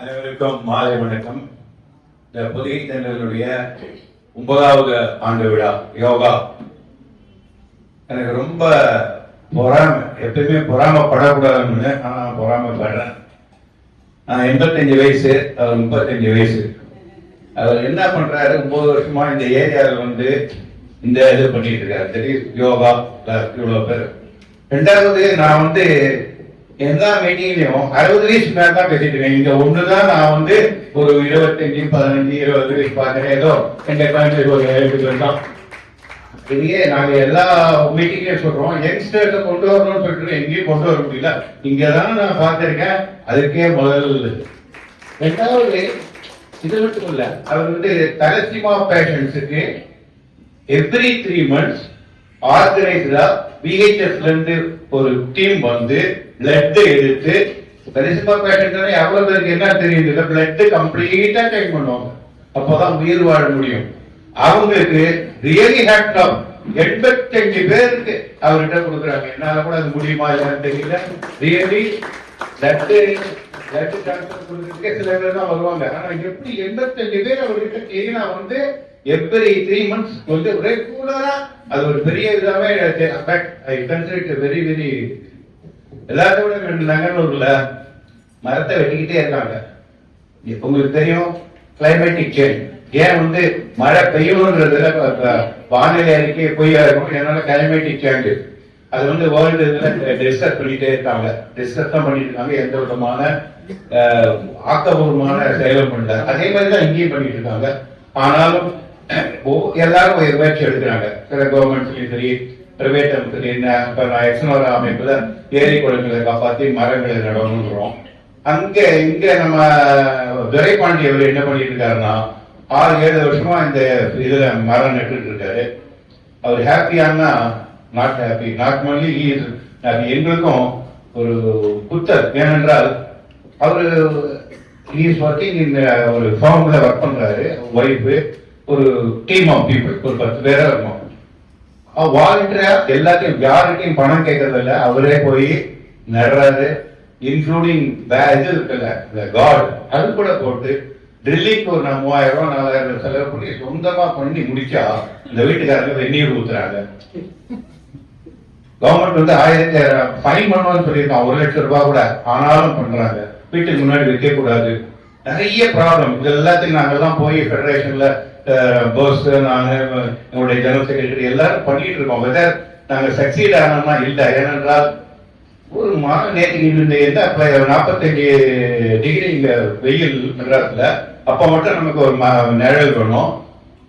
அனைவருக்கும் மாலை வணக்கம். இந்த புதிய தென்றலுடைய 9வது ஆண்டு விழா யோகா எனக்கு ரொம்ப பொறாமை. எப்பயுமே பொறாமப்படக்கூடாதுன்னு நான் பொறாமப்படுறேன். நான் 85 வயசு, அவர் 35 வயசு. அவர் என்ன பண்றாரு, 9 வருஷமா இந்த ஏரியாவில் வந்து இந்த இது பண்ணிட்டு இருக்காரு. யோகா இவ்வளவு பேர். ரெண்டாவது, நான் வந்து எல்லா மீட்டிங்லயும் 60 வயசு மேல தான் பேசிட்டு இருக்கேன். இங்க ஒண்ணுதான் நான் வந்து ஒரு 25, 15, 20 வயசு பாக்குறேன். ஏதோ எங்க கோயம்புத்தூர் இதுவே நாங்க எல்லா மீட்டிங்லயும் சொல்றோம், யங்ஸ்டர்ஸை கொண்டு வரணும்னு சொல்லிட்டு எங்கேயும் கொண்டு வர முடியல. இங்கதான் நான் பார்த்திருக்கேன். அதுக்கே முதல். ரெண்டாவது, இது மட்டும் இல்ல, அவர் வந்து தலசிமா பேஷண்ட்ஸுக்கு எவ்ரி 3 months ஆர்கனைஸ்டா பிஹெச்எஸ்ல இருந்து ஒரு டீம் வந்து பிளட் எடுத்து, தலசிமா பேஷண்ட் எவ்வளவு பேருக்கு என்ன தெரியுது, பிளட் கம்ப்ளீட்டா செக் பண்ணுவாங்க. அப்பதான் உயிர் வாழ முடியும். அவங்களுக்கு ரியலி ஹேட் ஆஃப் 85 பேருக்கு அவர்கிட்ட கொடுக்குறாங்க. என்னால கூட அது முடியுமா இல்லைன்னு தெரியல. ரியலி பிளட் டிரான்ஸ்ஃபர் கொடுக்கறதுக்கே சில பேர் தான் வருவாங்க. ஆனா எப்படி 85 பேர் அவர்கிட்ட கேட்கனா வந்து எவ்ரி 3 months வந்து ரெகுலரா அது ஒரு பெரிய இதாவே I consider it very very. எல்லாத்தையும் விட நகர்ல மரத்தை வெட்டிக்கிட்டே இருக்காங்க. உங்களுக்கு தெரியும் கிளைமேட்டிக் சேஞ்ச். ஏன் வந்து மழை பெய்யணும்ன்றதுல வானிலை அறிக்கை பொய்யா இருக்கும். என்னால கிளைமேட்டிக் சேஞ்ச் அது வந்து வேர்ல்டு இதுல டிஸ்கஸ் பண்ணிட்டே இருக்காங்க. டிஸ்கஸ் தான் பண்ணிட்டு இருக்காங்க. எந்த விதமான ஆக்கபூர்வமான செயலும் பண்ணல. அதே மாதிரிதான் இங்கேயும் பண்ணிட்டு இருக்காங்க. ஆனாலும் எல்லாரும் முயற்சி எடுக்கிறாங்க. சில கவர்மெண்ட்ஸ்லயும் சரி, பிரைவேட் சரி. எக்ஸ்னோரா அமைப்புல ஏரி குளங்களை காப்பாற்றி மரங்களை நடணும்ன்றோம். இங்க நம்ம துரைபாண்டியவர் என்ன பண்ணிட்டு இருக்காருன்னா 6-7 வருஷமா இந்த இதுல மரம் நட்டு இருக்காரு. அவர் ஹாப்பியானா நாட் ஹாப்பி. நாட் ஒன்லி எங்களுக்கும் ஒரு புத்தர். ஏனென்றால் அவரு ஒர்க்கிங் இந்த ஒரு ஃபார்ம்ல ஒர்க் பண்றாரு. ஒய்ஃபு, ஒரு டீம் ஆஃப் பீப்புள், ஒரு 10 பேரா இருக்கும். வாலண்டியரா எல்லாத்தையும் யாருக்கையும் பணம் கேட்கறது இல்லை. அவரே போய் நடுறாரு. இன்க்ளூடிங் இது இருக்குல்ல காட், அது கூட போட்டு ட்ரில்லிங்க்கு ஒரு 3000 4000 செலவு பண்ணி சொந்தமா பண்ணி முடிச்சா இந்த வீட்டுக்காரங்க வெந்நீர் ஊத்துறாங்க. கவர்மெண்ட் வந்து 1000 ஃபைன் பண்ணுவான்னு சொல்லியிருக்கான், 1 லட்சம் ரூபாய் கூட. ஆனாலும் பண்றாங்க. வீட்டுக்கு முன்னாடி வைக்க கூடாது. நிறைய ப்ராப்ளம். இது எல்லாத்தையும் நாங்கெல்லாம் போய் ஃபெடரேஷன்ல போஸ், நாங்க எங்களுடைய ஜெனரல் செக்ரட்டரி எல்லாரும் பண்ணிட்டு இருக்கோம். வெதர் நாங்க சக்சீட் ஆனோம்னா இல்லை. ஏனென்றால் ஒரு மாதம் நேற்று என்ன 45 டிகிரி இங்க வெயில் மெட்ராஸ்ல. அப்ப மட்டும் நமக்கு ஒரு நிழல் வேணும்.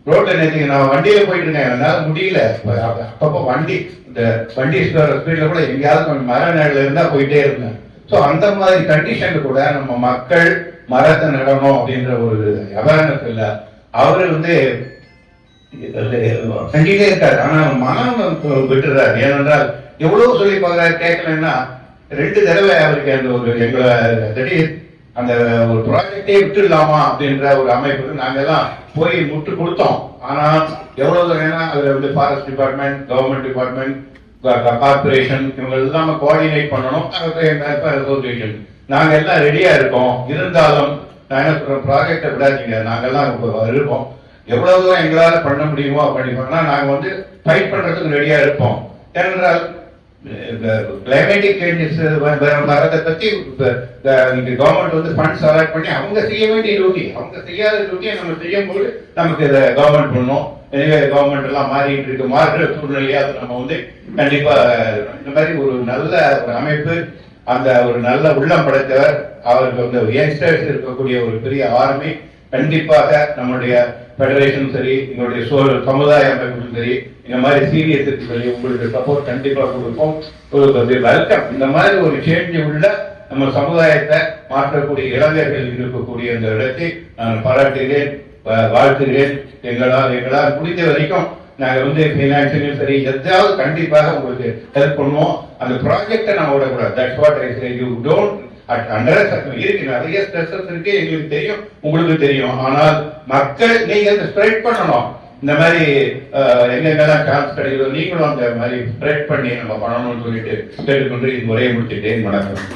ரோட்ல நேற்று நான் வண்டியில போயிட்டு இருக்கேன், என்னால முடியல. அப்பப்போ வண்டி ஸ்பீட்ல கூட எங்கேயாவது கொஞ்சம் மர நிழல் இருந்தா போயிட்டே இருந்தேன். ஸோ அந்த மாதிரி கண்டிஷன்ல கூட நம்ம மக்கள் மரத்தை நடணும் அப்படின்ற ஒரு அவேர்னஸ் இல்லை. அவரு வந்து செஞ்சுட்டே இருக்காரு. ஆனா மனம் விட்டுறாரு. ஏனென்றால் எவ்வளவு சொல்லி பார்க்கறாரு, கேட்கலன்னா 2 தடவை அவருக்கு அந்த ஒரு எங்களை அந்த ஒரு ப்ராஜெக்டே விட்டுடலாமா அப்படின்ற ஒரு அமைப்புக்கு நாங்க எல்லாம் போய் முட்டு கொடுத்தோம். ஆனா எவ்வளவு வேணா அதுல வந்து forest department, government department, corporation இவங்க எல்லாம் கோஆர்டினேட் பண்ணணும். அசோசியேஷன் நாங்க எல்லாம் ரெடியா இருக்கோம். இருந்தாலும் நான் என்ன சொல்றேன், ப்ராஜெக்டை விடாதீங்க. நாங்கெல்லாம் இருப்போம். எவ்வளவு தூரம் எங்களால பண்ண முடியுமோ அப்படி பண்ணா நாங்க வந்து ஃபைட் பண்றதுக்கு ரெடியா இருப்போம். ஏனென்றால் கிளைமேட்டிக் சேஞ்சஸ் வரதை பத்தி கவர்மெண்ட் வந்து ஃபண்ட்ஸ் அலாட் பண்ணி அவங்க செய்ய வேண்டிய டியூட்டி, அவங்க செய்யாத டியூட்டியை நம்ம செய்யும் போது நமக்கு இதை கவர்மெண்ட் பண்ணணும். எனவே கவர்மெண்ட் எல்லாம் மாறிட்டு இருக்கு. மாறுற சூழ்நிலையா அது நம்ம வந்து கண்டிப்பா இந்த மாதிரி ஒரு நல்ல ஒரு அமைப்பு, அந்த ஒரு நல்ல உள்ளம் படைத்தவர், அவருக்கு வந்து யங்ஸ்டர்ஸ் இருக்கக்கூடிய ஒரு பெரிய ஆர்மி. கண்டிப்பாக நம்மளுடைய ஃபெடரேஷன் சரி, எங்களுடைய சமுதாய அமைப்புகளும் சரி, இந்த மாதிரி சீரியஸுக்கு சரி உங்களுக்கு சப்போர்ட் கண்டிப்பா கொடுப்போம். வெல்கம். இந்த மாதிரி ஒரு சேஞ்ச் உள்ள நம்ம சமுதாயத்தை மாற்றக்கூடிய இளைஞர்கள் இருக்கக்கூடிய இந்த இடத்தை நான் பாராட்டுகிறேன், வாழ்த்துகிறேன். எங்களால் முடிஞ்ச வரைக்கும் நாங்க வந்து பைனான்சியலும் சரி எதாவது கண்டிப்பாக உங்களுக்கு ஹெல்ப் பண்ணுவோம். அந்த ப்ராஜெக்டை நம்ம விடக்கூடாது. That's what I say. You don't இருக்கு, நிறைய ஸ்ட்ரெஸ்ஸஸ் இருக்கு, எங்களுக்கு தெரியும், உங்களுக்கு தெரியும். ஆனால் மக்கள் நீங்க ஸ்ப்ரெட் பண்ணணும். இந்த மாதிரி எங்கெங்கெல்லாம் சான்ஸ் கிடைக்குதோ நீங்களும் அந்த மாதிரி ஸ்ப்ரெட் பண்ணி நம்ம பண்ணணும்னு சொல்லிட்டு கேட்டுக்கொண்டு இந்த முறையை முடிச்சுட்டேன். வணக்கம்.